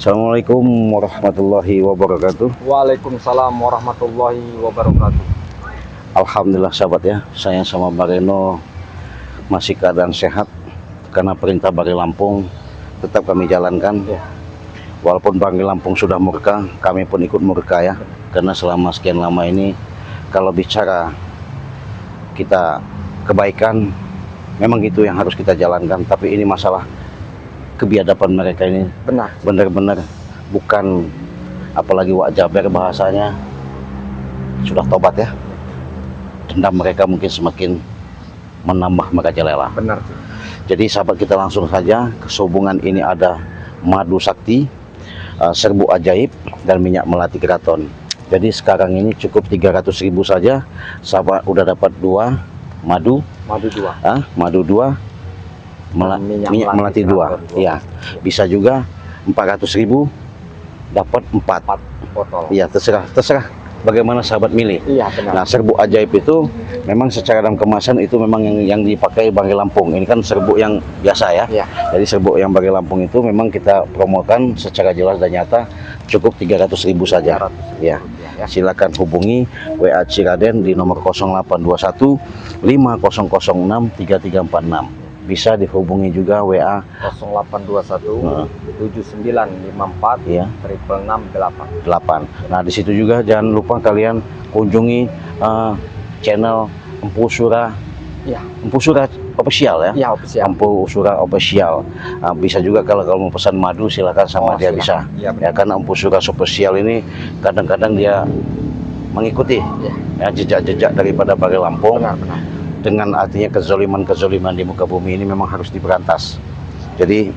Assalamualaikum warahmatullahi wabarakatuh. Waalaikumsalam warahmatullahi wabarakatuh. Alhamdulillah sahabat ya, saya sama Bang Reno masih keadaan sehat karena perintah Bari Lampung tetap kami jalankan ya. Walaupun Bari Lampung sudah murka, kami pun ikut murka ya, karena selama sekian lama ini kalau bicara kita kebaikan memang itu yang harus kita jalankan, tapi ini masalah kebiadaban mereka ini benar-benar bukan, apalagi Wak Jaber bahasanya sudah tobat ya, dendam mereka mungkin semakin menambah merajalela. Benar. Jadi sahabat, kita langsung saja ke Sehubungan. Ini ada madu sakti, serbuk ajaib, dan minyak melati keraton. Jadi sekarang ini cukup 300.000 saja sahabat, udah dapat 2 madu 2, minyak melati 2 ya, bisa juga 400.000 dapat 4 botol. Iya, terserah bagaimana sahabat milih. Iya, benar. Nah, serbuk ajaib itu memang secara dalam kemasan itu memang yang dipakai Bari Lampung. Ini kan serbuk yang biasa ya. Iya. Jadi serbuk yang Bari Lampung itu memang kita promokan secara jelas dan nyata, cukup 300.000 saja. 300.000 ya. Silakan hubungi WA Ciraden di nomor 0821 5006 3346. Bisa dihubungi juga WA 0821 7954 ya 668. Nah, di situ juga jangan lupa kalian kunjungi channel Empu Sura. Ya. Empu Sura official ya. Iya, official. Empu Sura official. Bisa juga kalau mau pesan madu silakan sama dia bisa. Ya, ya, karena Empu Sura official ini kadang-kadang dia mengikuti ya jejak-jejak daripada Bari Lampung. Benar. Dengan artinya kezoliman di muka bumi ini memang harus diberantas. Jadi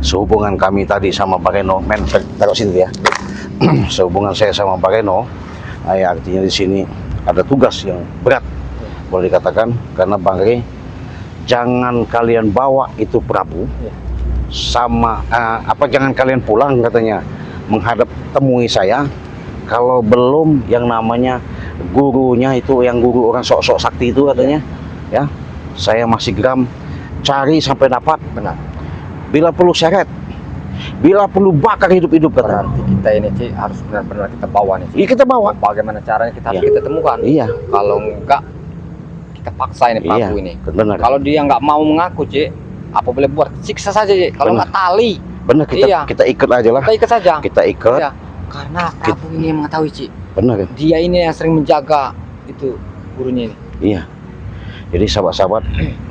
sehubungan kami tadi sama Bang Reno, taruh situ ya. Sehubungan saya sama Bang Reno, ya artinya di sini ada tugas yang berat, boleh dikatakan, karena Bang Re, jangan kalian bawa itu Prabu sama jangan kalian pulang katanya menghadap temui saya kalau belum yang namanya gurunya itu, yang guru orang sok-sok sakti itu katanya ya, saya masih geram cari sampai dapat. Benar. Bila perlu seret, bila perlu bakar hidup-hidup katanya. Berarti kita ini Ci harus benar-benar kita bawa nih. Iya, kita bawa. Bagaimana caranya kita harus kita temukan. Iya. Kalau enggak kita paksa ini Prabu ini. Benar. Kalau dia nggak mau mengaku Ci, apa boleh buat, siksa saja Ci. Kalau nggak tali. Benar, kita ikat aja lah. Kita ikat saja. Kita ikat. Iya. Karena Prabu ini yang mengetahui Ci. Benar. Dia ini yang sering menjaga itu gurunya ini. Iya. Jadi sahabat-sahabat,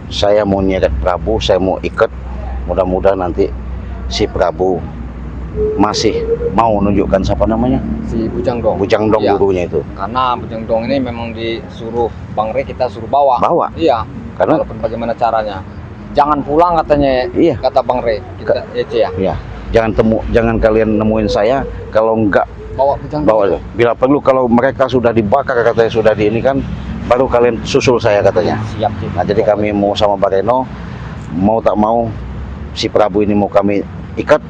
saya mau nyeret Prabu, saya mau ikat. Mudah-mudahan nanti si Prabu masih mau menunjukkan siapa namanya, si Bujang Dong ya. Gurunya itu. Karena Bujang Dong ini memang disuruh Bang Re, kita suruh bawa. Iya. Karena walaupun bagaimana caranya, jangan pulang katanya. Iya. Kata Bang Re kita ya. Iya. Jangan kalian nemuin saya kalau enggak bawa Bujang Dong. Bila perlu kalau mereka sudah dibakar katanya, sudah di ini kan, baru kalian susul saya katanya. Siap. Nah, jadi kami mau sama Bang Reno, mau tak mau si Prabu ini mau kami ikat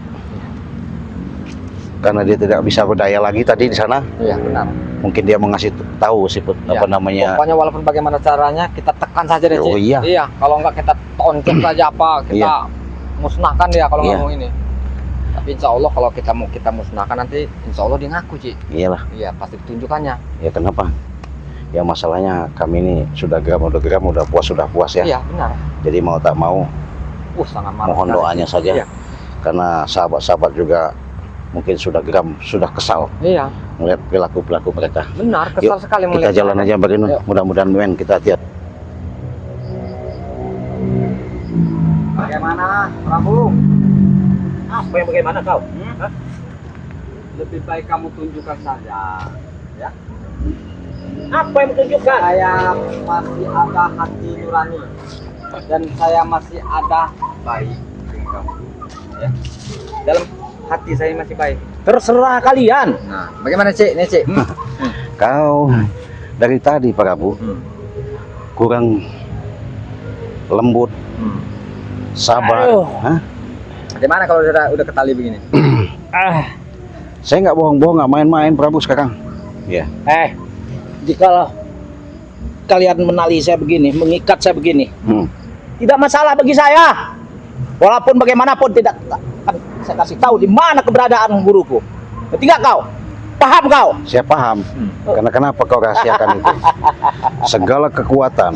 karena dia tidak bisa berdaya lagi tadi di sana. Iya, benar. Mungkin dia mengasih tahu apa namanya. Pokoknya walaupun bagaimana caranya kita tekan saja deh. Oh iya. Iya, kalau enggak kita tonjok saja apa, kita musnahkan dia kalau nggak mau ini. Tapi insya Allah kalau kita musnahkan nanti insya Allah dia ngaku Ci. Iyalah. Iya, pasti ditunjukkannya. Ya kenapa? Ya masalahnya kami ini sudah puas ya. Iya, benar. Jadi mau tak mau sangat marah. Mohon doanya saja. Iya. Karena sahabat-sahabat juga mungkin sudah geram, sudah kesal. Iya. Melihat perilaku mereka. Benar, kesal sekali melihat. Kita jalan aja Bang Reno. Mudah-mudahan kita hati-hati. Bagaimana, Prabu? Apa yang bagaimana kau? Lebih baik kamu tunjukkan saja, ya. Apa yang tunjukkan? Saya masih ada hati nurani dan saya masih ada baik dengan kamu. Ya. Dalam hati saya masih baik. Terserah kalian. Nah, bagaimana Cik? Nih Cik. Kau dari tadi Prabu kurang lembut, sabar. Bagaimana kalau udah ketali begini? Saya nggak bohong-bohong, nggak main-main Prabu sekarang. Ya. Jikalau kalian menali saya begini, mengikat saya begini, tidak masalah bagi saya. Walaupun bagaimanapun tidak saya kasih tahu di mana keberadaan guruku. Ngerti nggak kau? Paham kau? Saya paham. Karena kenapa kau rahasiakan itu? Segala kekuatan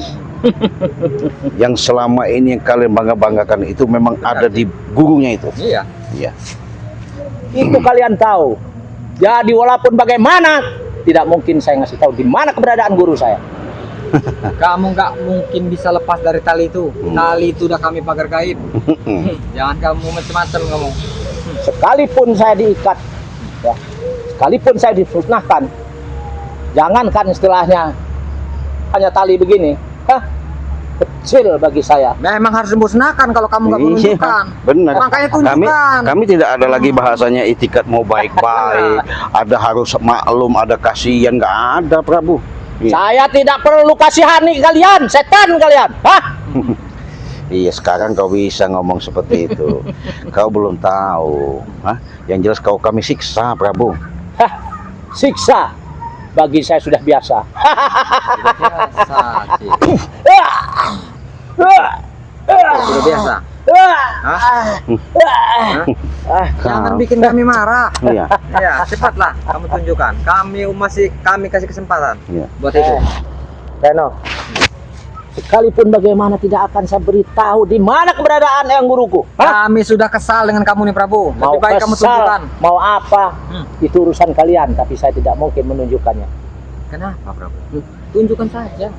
yang selama ini yang kalian bangga-banggakan itu memang ada di gurunya itu. Iya. Iya. Itu kalian tahu. Jadi walaupun bagaimana, tidak mungkin saya ngasih tahu di mana keberadaan guru saya. Kamu nggak mungkin bisa lepas dari tali itu. Tali itu udah kami pagar gaib. Jangan kamu macam-macam kamu. Sekalipun saya diikat, ya, sekalipun saya dimusnahkan, jangankan istilahnya hanya tali begini, kecil bagi saya. Memang harus dimusnahkan kalau kamu nggak Iya, menunjukkan. benar. Makanya tunjukkan. Kami tidak ada lagi bahasanya itikat mau baik-baik, ada harus maklum, ada kasihan, nggak ada, Prabu. Iya. Saya tidak perlu kasihani kalian, setan kalian. Iya, sekarang kau bisa ngomong seperti itu. Kau belum tahu. Yang jelas kami siksa, Prabu. Siksa bagi saya sudah biasa. Biasa, Cik. Sudah biasa. Jangan bikin kami marah. Iya. Ya, cepatlah kamu tunjukkan. Kami kasih kesempatan Iya. buat itu. Reno, sekalipun bagaimana tidak akan saya beritahu di mana keberadaan yang guruku. Kami sudah kesal dengan kamu nih Prabu. Lebih baik kamu tunjukkan. mau apa, itu urusan kalian, tapi saya tidak mungkin menunjukkannya. Kenapa Prabu? Tunjukkan saja.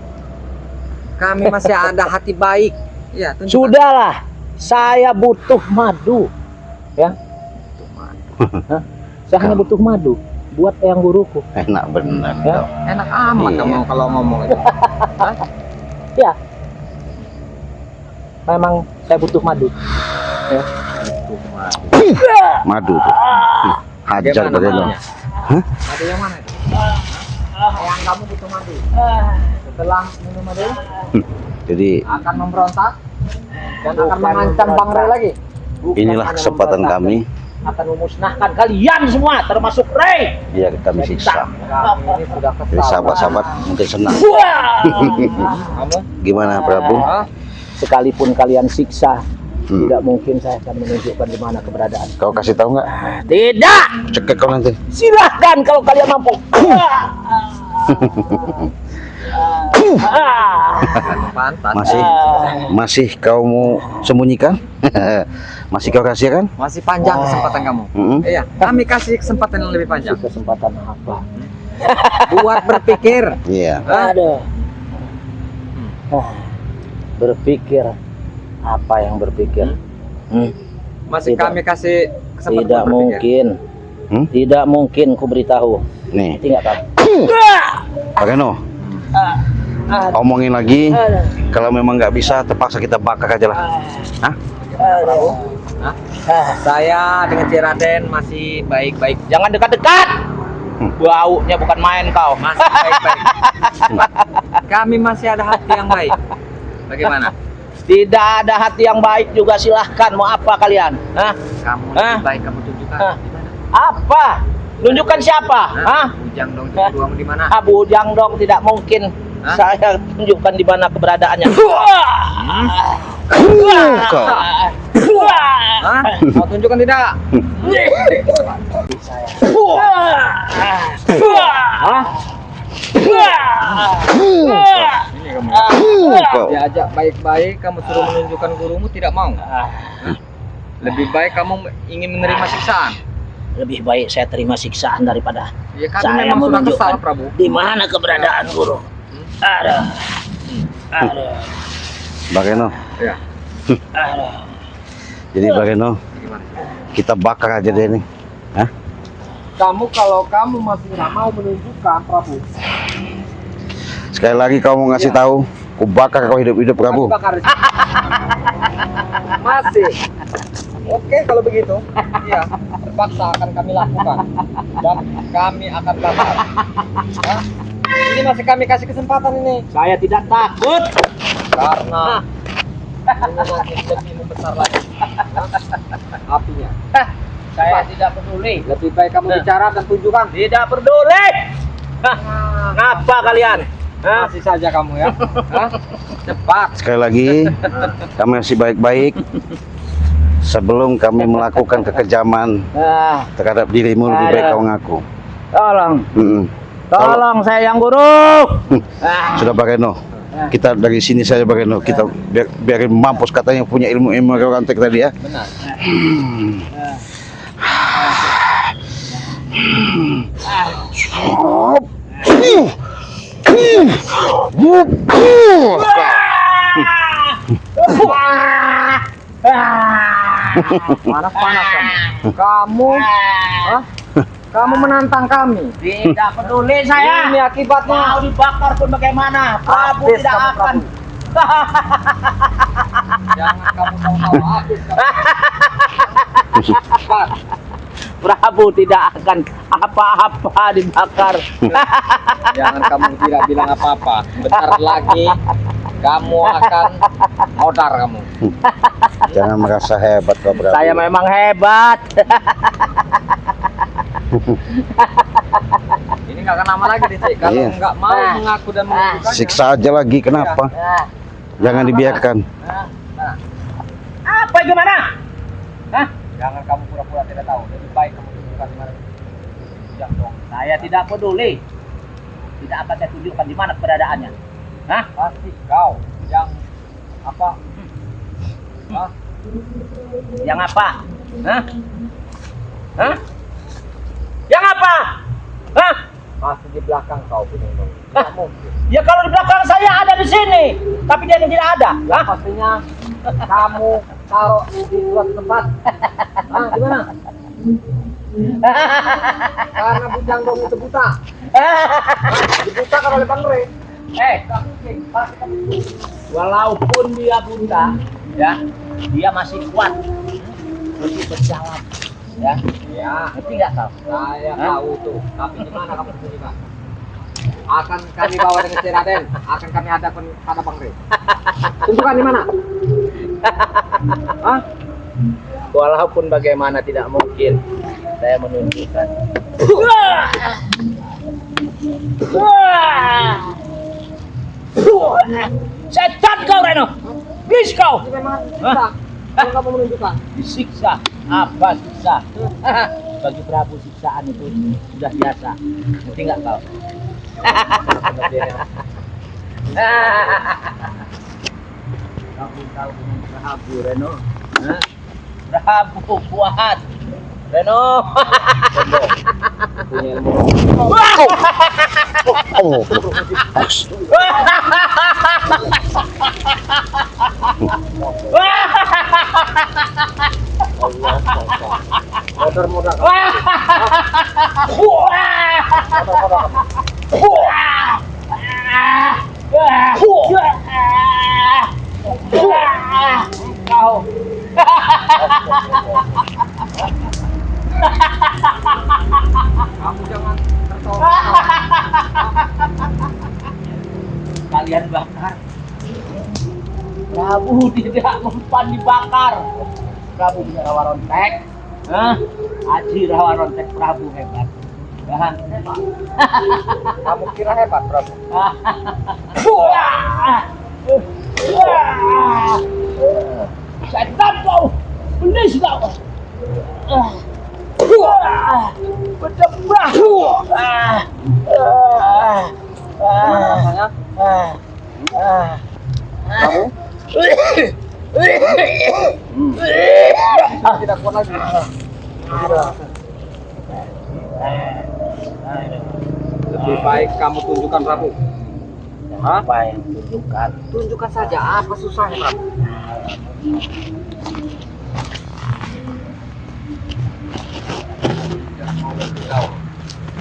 Kami masih ada hati baik. Ya, tunjukkan. Sudahlah, saya butuh madu, ya. Hah? Saya hanya butuh madu buat yang guruku. Enak benar. Ya. Kau. Enak amat Iya. kamu kalau ngomong itu. Hah? Ya, memang saya butuh madu. Ya. Madu tuh. Hajar Gimana pada lo. madunya? Madu yang mana itu? Yang kamu butuh madu. Setelah minum madu Jadi akan memberontak dan akan mengancam Bang Ray lagi. inilah hanya kesempatan memberontak, kami. akan memusnahkan kalian semua, termasuk Ray. Biar kami siksa. Kami ini sudah kesal. Jadi sahabat-sahabat mungkin senang. Kamu? Gimana, Prabu? Hah? Sekalipun kalian siksa, tidak mungkin saya akan menunjukkan di mana keberadaan. Kau kasih tahu nggak? Tidak, Cekek kau nanti. silahkan kalau kalian mampu. Pantas. Masih kau mau sembunyikan? Masih kau rahasiakan? Masih panjang kesempatan kamu. Iya, kami kasih kesempatan yang lebih panjang. Kesempatan apa? Buat berpikir. Iya. Ada. Berpikir apa yang berpikir? Masih Tidak. kami kasih kesempatan Tidak buat berpikir. mungkin. Tidak mungkin ku beritahu. Nih, Tidak kan? Pak Reno, omongin lagi. Kalau memang nggak bisa, terpaksa kita bakar aja lah. Hah? Prabu? Hah? Saya dengan Ciraden masih baik-baik. Jangan dekat-dekat. Baunya bukan main kau. Masih baik-baik. Kami masih ada hati yang baik. Bagaimana? Tidak ada hati yang baik juga, silahkan. Mau apa kalian? Hah? Kamu Hah? lebih baik kamu tunjukkan. Hah? Di mana? Apa? Tunjukkan siapa? Hah? Bujang dong, Hah? kamu di mana? Abu Jangdong, tidak mungkin. Hah? Saya tunjukkan di mana keberadaannya. Kau. Hah? Mau tunjukkan tidak? Hah? Ini kamu. Kau. Diajak baik-baik, kamu suruh menunjukkan gurumu tidak mau. Lebih baik kamu ingin menerima siksaan. Lebih baik saya terima siksaan daripada Ya kami saya memang sudah kesal, menunjukkan Prabu. di mana keberadaan guru. Ada. Pak Reno. Ya. Jadi Pak Reno, Gimana? kita bakar aja deh nih. Hah? Kamu kalau kamu masih nggak mau menunjukkan, Prabu. Sekali lagi kau mau ngasih tahu, ku bakar kau hidup-hidup, Prabu. Bakar. Masih. Oke kalau begitu, iya, terpaksa akan kami lakukan dan kami akan bakar. Hah? Ini masih kami kasih kesempatan ini Saya tidak takut. karena ini nanti lebih membesar lagi apinya. Saya tidak peduli. Lebih baik kamu bicara dan tunjukkan. Tidak peduli. Kenapa kalian? Masih saja kamu ya. Hah? Cepat. Sekali lagi, kami masih baik-baik. Sebelum kami melakukan kekejaman Ah, terhadap dirimu, lebih baik kau ngaku. tolong, Mm-mm. tolong saya yang buruk. Ah, Sudah Bageno, kita dari sini saja Bageno, kita biarin mampus katanya punya ilmu rantek tadi ya. Benar. Panas-panas kamu. Kamu menantang kami. Tidak peduli saya. Ini akibatnya. Mau dibakar pun bagaimana? Prabu Habis tidak kamu, akan. Jangan kamu tahu habis kamu. Cepat. Prabu tidak akan apa-apa dibakar. Jangan kamu tidak bilang apa-apa. Bentar lagi kamu akan modar kamu. Jangan merasa hebat kau Prabu. Saya memang hebat. Ini nggak akan lama lagi Dicek. Kalau Iya. nggak mau mengaku dan menunjukkannya. Siksa aja lagi, kenapa? Jangan dibiarkan. Apa gimana? Hah? Jangan kamu pura-pura tidak tahu. Lebih baik kamu tunjukkan di mana. Jangan dong. Saya tidak peduli. Tidak akan saya tunjukkan di mana keberadaannya. Hah? Pasti kau yang apa? Hah? Yang apa? Hah? Hah? Yang apa? Hah? Pasti di belakang kau punya dong. Tidak mungkin. Ya kalau di belakang saya ada di sini, tapi dia tidak ada. Hah? Pastinya kamu taruh di suatu tempat. Ah, gimana? Karena bujang dong itu buta. Dibuta kalau oleh Bang Re. Nggak mungkin. Pasti kamu. Walaupun dia buta, ya, dia masih kuat untuk berjalan. Ya, Ya, ngerti nggak kau? saya Hah? tahu tuh. Tapi di mana kamu sembunyikan? Akan kami bawa dengan si Raden. Akan kami hadapkan pada Bang Re. Tunjukkan di mana? Hah? Walaupun bagaimana tidak mungkin saya menunjukkan. Setan kau Reno, bis kau. Ini memang bisa. Kalau kamu menunjukkan. Disiksa, apa siksa? Bagi Prabu siksaan itu sudah biasa. Ngerti nggak kau? Kamu tahu dengan Prabu Reno? Hah? Prabu kuat. Reno. Punya ilmu. Oh, Modar-modar. Kau. Kamu jangan tertawa. Kalian bakar. Prabu tidak mempan dibakar. Prabu punya rawa rontek. Hah? Aji rawa rontek Prabu hebat. Hah? Kamu kira hebat, Prabu? Setan kau, benis kau. Berdebah. Gimana rasanya? Kamu? Tidak kuat lagi. Lebih baik kamu tunjukkan, Prabu. Hah? Apa yang tunjukkan? Tunjukkan saja, apa susahnya, Prabu?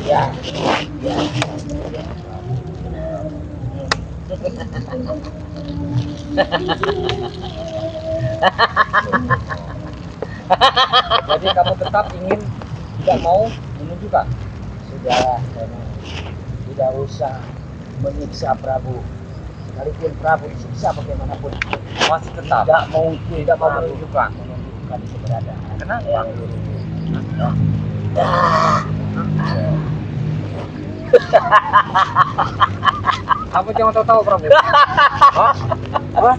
Ya. Jadi kamu tetap ingin tidak mau menunjukkan. Sudahlah, Reno. Tidak usah menyiksa Prabu. Sekalipun Prabu disiksa bagaimanapun, Masih tetap tidak mungkin tidak mau Prabu menunjukkan. menunjukkan keberadaan. Kenapa? Kamu jangan tahu-tahu, Prabu. Hah? Hah?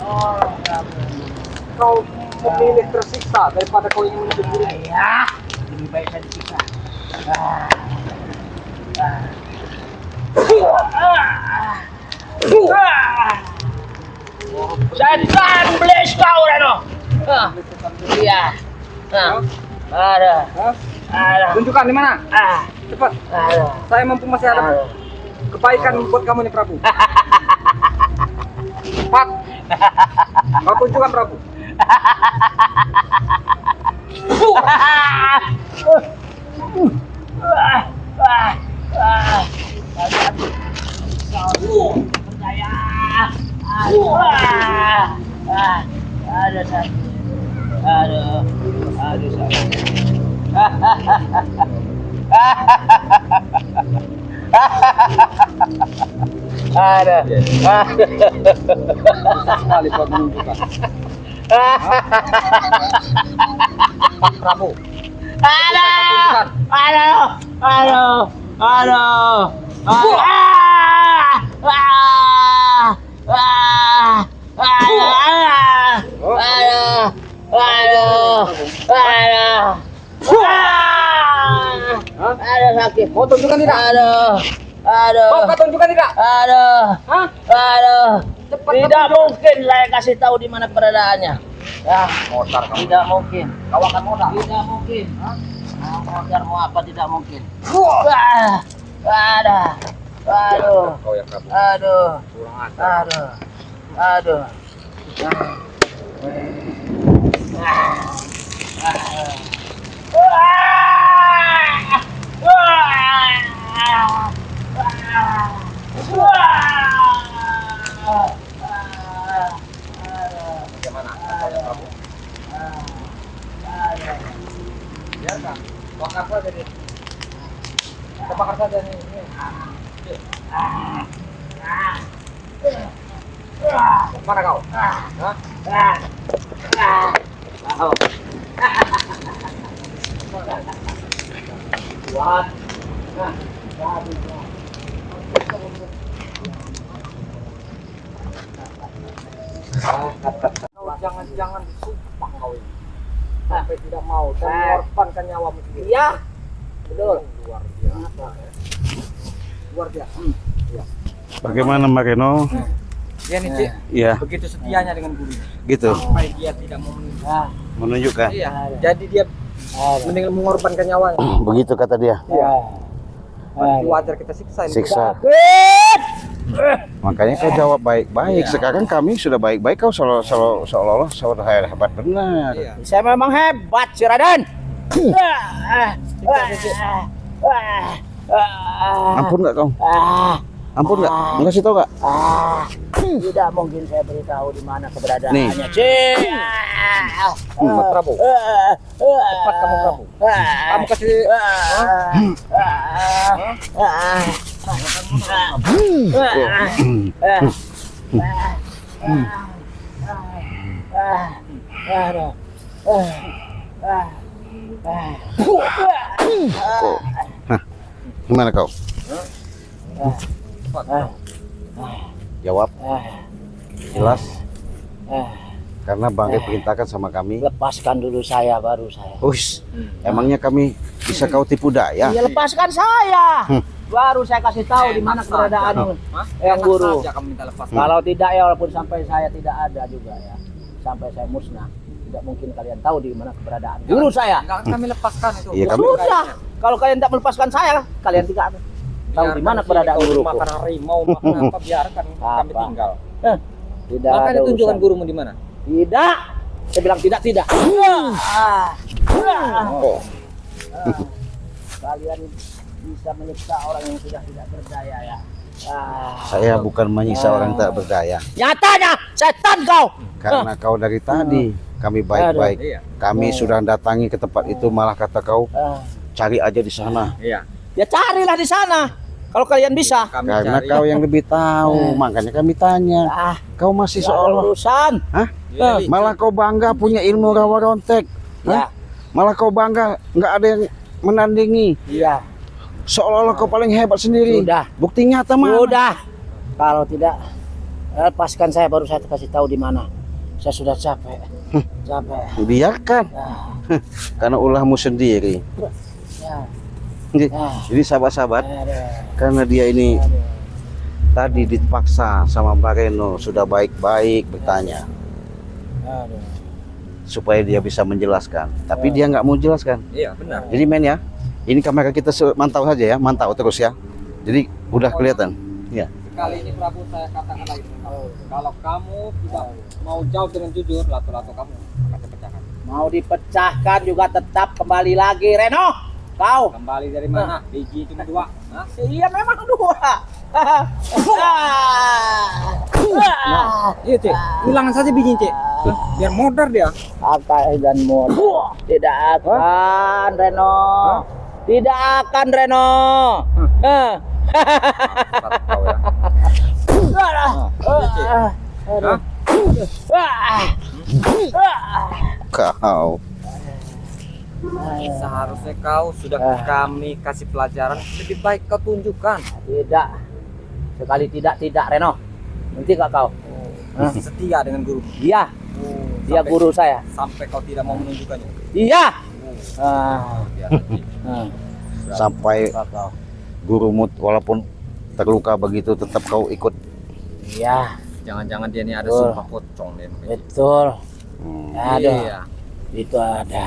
Oh, Prabu. Kau memilih tersiksa daripada kau ingin menuntut diri. Ya, lebih baik saya disiksa. Ah. Ah. Setan belis kau, Rano. Iya. Ada. Hah? Ada. Tunjukkan di mana? Cepat. Ada. Saya mampu masih ada kebaikan buat kamu nih Prabu. Cepat. Kau tunjukkan Prabu. Percaya. Ada sakit. Aduh sakit. Ada. Susah sekali kau menunjukkan. Cepat Prabu. Aduh, aduh, aduh, aduh, aduh, sakit. Kau tunjukkan tidak? Kau tunjukkan tidak? Hah? Cepat. Tidak mungkin saya kasih tahu di mana keberadaannya. Ya, Motor kamu. tidak mungkin. Kau akan modal. Tidak mungkin. Modal mau apa tidak mungkin. Aduh. Kau yang Prabu. Aduh. Kurang ajar. Aduh. Bagaimana? Kau yang Prabu. Biarkan. Bakar saja dia. Kita bakar saja nih. Mana kau? Hah? Kuat. Kau jangan disumpah kau ini. Sampai tidak mau dan mengorbankan nyawamu sendiri. Iya. Betul. Luar biasa. Luar biasa. Bagaimana Mbak Reno? Dia nih Cik, Iya, begitu setianya dengan guru. gitu. Sampai dia tidak mau menunjuk. Menunjukkan. Iya. Jadi dia mending mengorbankan nyawanya. Begitu kata dia. Iya. Berarti wajar kita siksa ini. Siksa. Makanya kau jawab baik-baik. Iya. Sekarang kami sudah baik-baik, kau seolah-olah saudara hebat benar. Iya. Saya memang hebat, si Raden. Ampun nggak kau? Ampun nggak? Enggak sih tau nggak? Tidak mungkin saya beritahu di mana keberadaannya. Nih. Cepat Prabu. Cepat kamu Prabu. Kamu kasih Gimana kau? Jawab. Jelas. Karena Bangke perintahkan sama kami. Lepaskan dulu saya, baru saya. Ush, emangnya kami bisa kau tipu daya? Ya lepaskan saya. Baru saya kasih tahu di mana keberadaan yang guru. Saja kamu minta lepas. Kalau tidak ya, walaupun sampai saya tidak ada juga ya, sampai saya musnah, tidak mungkin kalian tahu di mana keberadaan guru saya. Enggak kami lepaskan itu. Iya, kami- Sudah, kalau kalian tidak melepaskan saya, kalian tidak tahu di mana keberadaan guruku. Makan harimau, makan apa biarkan kami Apa? tinggal. Tidak Maka ada ditunjukkan urusan. gurumu di mana? Tidak. Saya bilang tidak. Oh. Kalian bisa menyiksa orang yang sudah tidak berdaya ya. Saya bukan menyiksa orang tak berdaya. Nyatanya setan kau. Karena kau dari tadi kami baik-baik. Iya. Kami sudah datangi ke tempat itu, malah kata kau cari aja di sana. Iya. Ya carilah di sana. Kalau kalian bisa. Kami Karena cari. kau yang lebih tahu, makanya kami tanya. Kau masih Nggak ada seolah, urusan. hah? Iya, Li. Malah kau bangga punya ilmu rawa rontek. Ya. Hah? Malah kau bangga nggak ada yang menandingi. Iya. Seolah-olah kau paling hebat sendiri. Sudah. Bukti nyata mana? Sudah. Kalau tidak, lepaskan saya baru saya kasih tahu di mana. Saya sudah capek. Capek. Biarkan. Karena ulahmu sendiri. Ya. Jadi sahabat-sahabat, Aduh. karena dia ini tadi dipaksa sama Mbak Reno, sudah baik-baik bertanya Aduh. supaya dia bisa menjelaskan, tapi dia nggak mau jelaskan. Iya, benar. Jadi men ya, ini kamera kita mantau saja ya, mantau terus ya. Jadi udah kelihatan. Ya. Kali ini Prabu saya katakan lagi, kalau kamu tidak mau jawab dengan jujur, lato-lato kamu akan saya pecahkan. Mau dipecahkan juga tetap kembali lagi, Reno. Kau Kembali dari mana? Biji cuma 2. Hah? iya memang 2. Nah, iya Cek, hilangkan saja bijinya Cek. Biar modar dia. Akan dan modal. Tidak akan, Reno. Tidak akan, Reno. Kau ya. Kau. Seharusnya kau sudah kami kasih pelajaran, lebih baik kau tunjukkan. Tidak. Sekali tidak, Reno. Nanti gak kau? Setia dengan guru. Iya. Dia guru saya. Sampai kau tidak mau menunjukkannya. Iya. Sampai Kau. gurumu walaupun terluka begitu tetap kau ikut. Iya. Jangan-jangan dia ini ada Betul. sumpah pocong dia. Betul. Ada. Iya. Itu ada.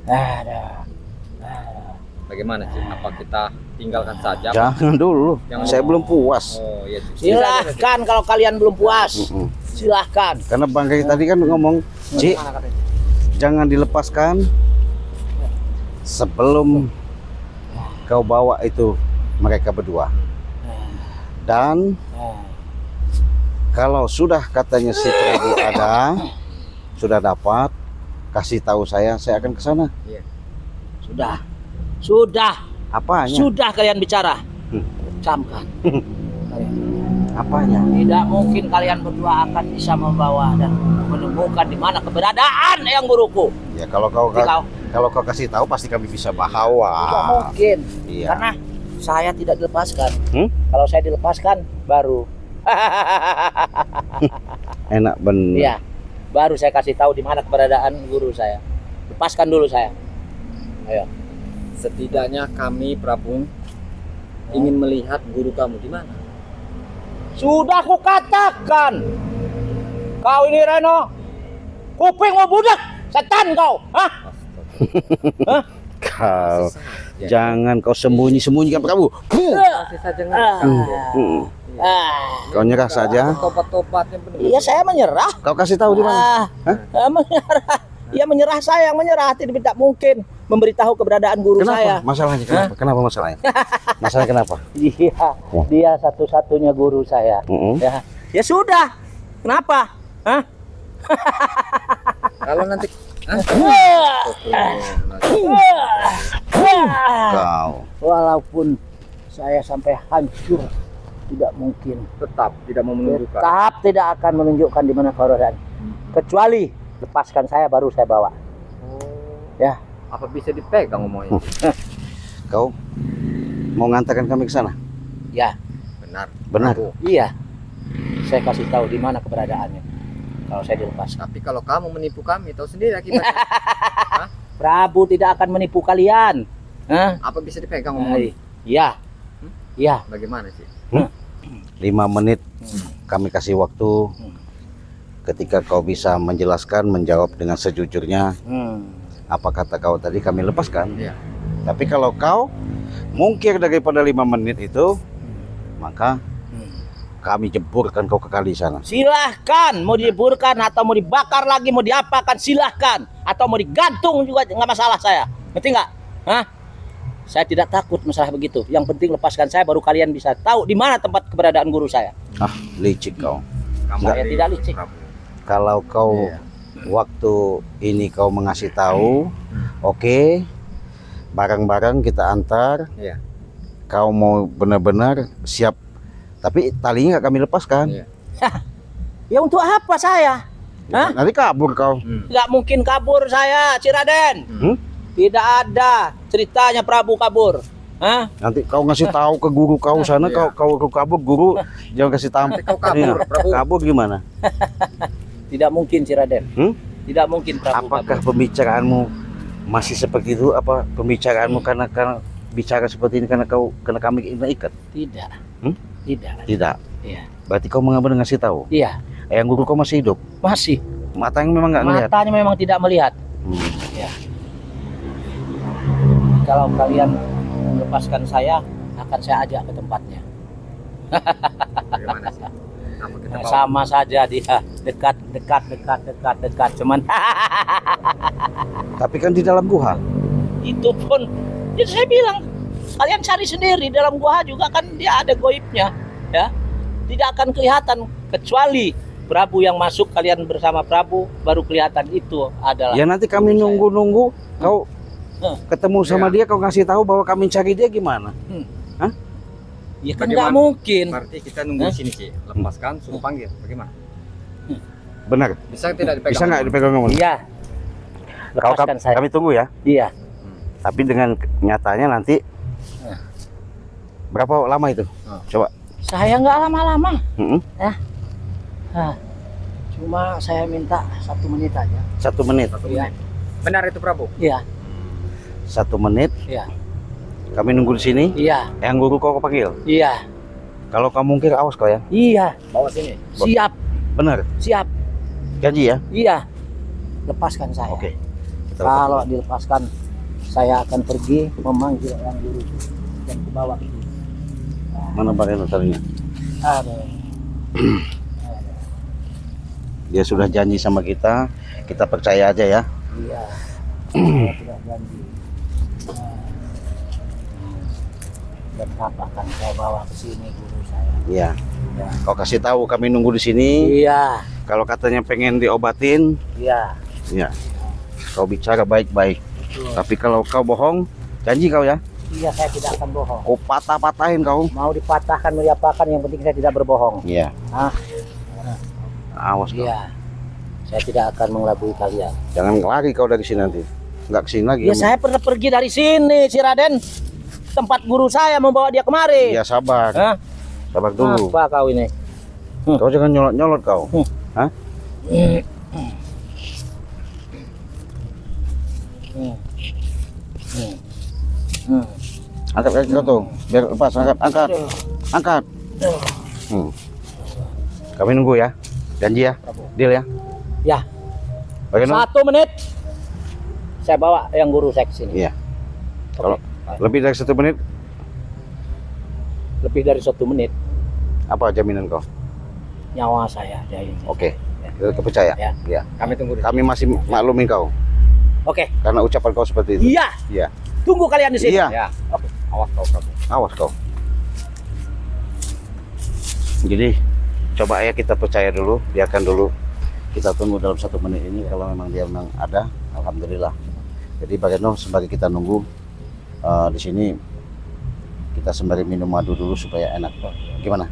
Ada. Bagaimana Cek? Apa kita tinggalkan saja? Jangan dulu, Jangan saya dulu. belum puas. Oh iya. Cek. Silahkan kalau kalian belum puas. Silahkan. Karena Bang Gai tadi kan ngomong, Cik, Mana katanya? jangan dilepaskan sebelum kau bawa itu mereka berdua. Dan kalau sudah katanya si Prabu ada, sudah dapat, kasih tahu saya akan ke sana. Iya. Sudah. Apanya? Sudah kalian bicara. Camkan. Apanya? Tidak mungkin kalian berdua akan bisa membawa dan menemukan di mana keberadaan yang guruku. Ya kalau kau kasih tahu pasti kami bisa bawa. Tidak mungkin. Iya. Karena saya tidak dilepaskan. Hmm? Kalau saya dilepaskan baru. Enak bener. Iya. Baru saya kasih tahu di mana keberadaan guru saya. Lepaskan dulu saya. Ayo. Setidaknya kami Prabu ingin melihat guru kamu di mana. Sudah kukatakan. Kau ini Reno. Kuping mau budak. Setan kau. Hah? Hah? Kau Ya. jangan kau sembunyi-sembunyikan Prabu. Masih saja Kau nyerah saja. tobat-tobatnya benar. Iya saya menyerah. Kau kasih tahu di mana? Menyerah. Iya menyerah saya yang menyerah. Tidak mungkin memberitahu keberadaan guru Kenapa? saya. Masalahnya kenapa? Kenapa masalahnya? Masalah kenapa? Dia satu-satunya guru saya. Ya. Ya sudah. Kenapa? Hah? Kalau nanti Kau. Walaupun saya sampai hancur, tidak mungkin. tetap tidak mau menunjukkan. Tetap tidak akan menunjukkan di mana keberadaan. Kecuali lepaskan saya baru saya bawa. Ya. Apa bisa dipegang ngomongnya? Kau mau ngantarkan kami ke sana? Ya. Benar. Benar. Prabu. Iya. Saya kasih tahu di mana keberadaannya. Kalau saya dilepaskan. Tapi kalau kamu menipu kami, tahu sendiri akibatnya. Prabu tidak akan menipu kalian. Hah? Apa bisa dipegang ngomongnya? Iya. Iya. Bagaimana sih? 5 menit kami kasih waktu. Ketika kau bisa menjelaskan, menjawab dengan sejujurnya apa kata kau tadi, kami lepaskan. Iya. Tapi kalau kau mungkir daripada 5 menit itu, maka kami jeburkan kau ke kali sana. Silahkan mau diburkan atau mau dibakar lagi, mau diapakan silahkan, atau mau digantung juga nggak masalah saya. Ngerti nggak? Hah? Saya tidak takut masalah begitu. Yang penting lepaskan saya baru kalian bisa tahu di mana tempat keberadaan guru saya. Ah, licik kau. Saya tidak licik. Kalau kau waktu ini kau mengasih tahu, oke, barang-barang kita antar. Iya. Kau mau benar-benar siap, tapi talinya nggak kami lepaskan. Iya. Ya untuk apa saya? Hah? Nanti kabur kau. Nggak mungkin kabur saya, Ciraden. Hmm? Tidak ada ceritanya Prabu kabur. Hah? Nanti kau ngasih tahu ke guru kau sana, Iya. kau kabur, guru jangan kasih tahu. Kau kabur, Iya. Prabu. Kabur gimana? Tidak mungkin si Raden. Tidak mungkin Prabu. Apakah pembicaraanmu masih seperti itu? Apa pembicaraanmu karena bicara seperti ini karena kami ingin ikat? Tidak. Hmm? Tidak. Tidak. Iya. Berarti kau mengambil ngasih tahu. Iya. Yang guru kau masih hidup. Masih. Matanya memang nggak ngelihat. Matanya memang tidak melihat. Ya. Kalau kalian melepaskan saya, akan saya ajak ke tempatnya. Bagaimana sih? Apa kita Nah, bawa? sama saja dia dekat. Cuman Tapi kan di dalam gua. itu pun, ya saya bilang kalian cari sendiri dalam gua juga kan dia ada goibnya, ya. Tidak akan kelihatan kecuali Prabu yang masuk, kalian bersama Prabu baru kelihatan itu adalah. Ya nanti kami guru saya. nunggu kau ketemu sama Ya. dia, kau kasih tahu bahwa kami cari dia gimana? Ya kan Bagaimana? nggak mungkin. Berarti kita nunggu di sini sih. Lepaskan, suruh panggil. Bagaimana? Benar? Bisa tidak dipegang? Bisa nggak dipegang kamu? Iya. Kau Lepaskan saya. kami tunggu ya. Iya. Tapi dengan nyatanya nanti Nah. berapa lama itu? Oh. Coba. Saya nggak lama-lama. Mm-mm. Nah, cuma saya minta 1 menit aja. 1 menit. Iya. Benar itu Prabu? Iya. 1 menit. Iya. Kami nunggu di sini. Iya. Yang guru kau panggil. Iya. Kalau kamu mungkin awas kau ya. Iya. Bawa sini. Siap. Benar. Siap. Janji ya. Iya. Lepaskan saya. Oke. Kita Kalau dilepaskan, saya akan pergi memanggil yang guru dan dibawa ke sini. mana pakai notarnya? Aduh. Dia sudah janji sama kita percaya aja ya. Iya. Saya sudah janji. Dan kapan akan saya bawa ke sini guru saya. Iya. Ya. Kau kasih tahu kami nunggu di sini. Iya. Kalau katanya pengen diobatin, Iya. ya. Kau bicara baik-baik. Betul. Tapi kalau kau bohong, janji kau ya. Iya, saya tidak akan bohong. Kau patah-patahin kau. Mau dipatahkan, mau diapakan, yang penting saya tidak berbohong. Iya. Hah? Awas kau. Iya. Saya tidak akan mengelabui kalian. Jangan lari kau dari sini nanti. Nggak kesini lagi. Ya kamu. saya pernah pergi dari sini, si Raden. Tempat guru saya membawa dia kemari. Iya sabar. Hah? Sabar dulu. Apa kau ini? Kau jangan nyolot-nyolot kau. Hah? Hmm. Hmm. Hmm. Hmm. Angkat kaki kau tuh. Biar lepas. Angkat. Angkat. Kami nunggu ya. Janji ya. Deal ya. Ya, Bagaimana? 1 menit. Saya bawa yang guru saya ke sini. Iya. Oke. Kalau lebih dari 1 menit, Lebih dari 1 menit, apa jaminan kau? nyawa saya jadi. Oke. Kita percaya. Ya. Iya. Kami tunggu di Kami masih maklumin kau Oke. karena ucapan kau seperti itu. Iya. Iya. Tunggu kalian di sini. Iya. Ya. Oke. Awas kau Prabu. Awas kau. Jadi coba ya kita percaya dulu, biarkan dulu. Kita tunggu dalam 1 menit ini. Kalau memang dia memang ada, alhamdulillah. Jadi bagaimana sebagai kita nunggu di sini, kita sembari minum madu dulu supaya enak. Gimana?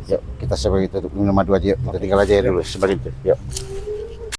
Yuk kita sebagai itu minum madu aja. Yuk. Kita tinggal aja ya dulu sebagai itu. Yuk.